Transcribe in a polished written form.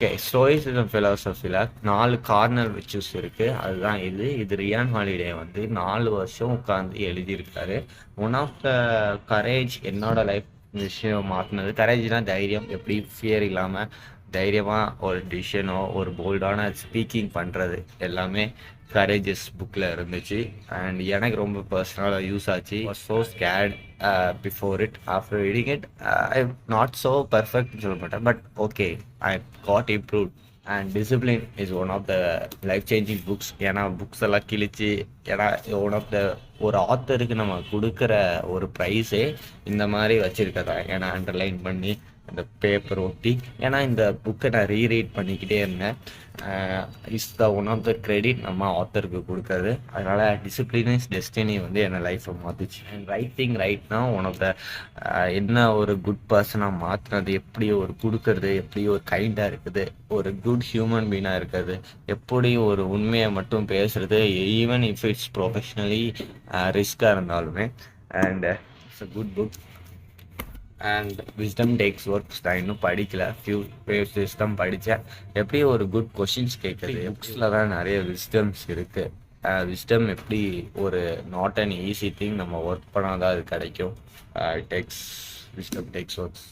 Okay, stoicism ஃபிலாசபியில் 4 corner witches இருக்குது. அதுதான் இது ரியான் ஹாலிடே வந்து 4 வருஷம் உட்காந்து எழுதியிருக்காரு. ஒன் ஆஃப் த கரேஜ் என்னோட லைஃப் விஷயம் மாற்றினது. கரேஜ்னால் தைரியம், எப்படி ஃபியர் இல்லாமல் தைரியமாக ஒரு டிசிஷனோ ஒரு போல்டான ஸ்பீக்கிங் பண்ணுறது எல்லாமே கரேஜஸ் புக்கில் இருந்துச்சு. அண்ட் எனக்கு ரொம்ப பர்சனலாக யூஸ் ஆச்சு. So scared before it. After reading it I not so பர்ஃபெக்ட்னு சொல்ல மாட்டேன், but okay I got improved. And discipline is one of the life changing books. ஏன்னா புக்ஸ் எல்லாம் கிழிச்சு, ஏன்னா ஒன் ஆஃப் த ஒரு ஆத்தருக்கு நம்ம கொடுக்குற ஒரு ப்ரைஸே இந்த மாதிரி வச்சுருக்கதா. ஏன்னா அண்டர்லைன் பண்ணி அந்த பேப்பர் ஒட்டி, ஏன்னா இந்த புக்கை நான் ரீரீட் பண்ணிக்கிட்டே இருந்தேன். Is the one of the credit நம்ம ஆத்தருக்கு கொடுக்குறது. அதனால் டிசிப்ளின் இஸ் டெஸ்டினி வந்து என்னை லைஃப்பை மாற்றுச்சு. அண்ட் ரைட்டிங் ரைட்னா ஒன் ஆஃப் த என்ன ஒரு குட் பர்சனாக மாற்றினது, எப்படி ஒரு கொடுக்கறது, எப்படி ஒரு கைண்டாக இருக்குது, ஒரு குட் ஹியூமன் பீனாக இருக்கிறது, எப்படி ஒரு உண்மையை மட்டும் பேசுகிறது, ஈவன் இஃப் இட்ஸ் ப்ரொஃபஷ்னலி ரிஸ்காக இருந்தாலுமே. And it's a good book. And wisdom takes works நான் இன்னும் படிக்கல. ஃபியூ பேஜ் விஸ்டம் படித்தேன். எப்படி ஒரு குட் கொஷின்ஸ் கேட்குறது, புக்ஸில் தான் நிறைய விஸ்டம்ஸ் இருக்குது. விஸ்டம் எப்படி ஒரு நாட் அன் ஈஸி திங், நம்ம ஒர்க் பண்ணாதான் அது கிடைக்கும். Takes wisdom takes works.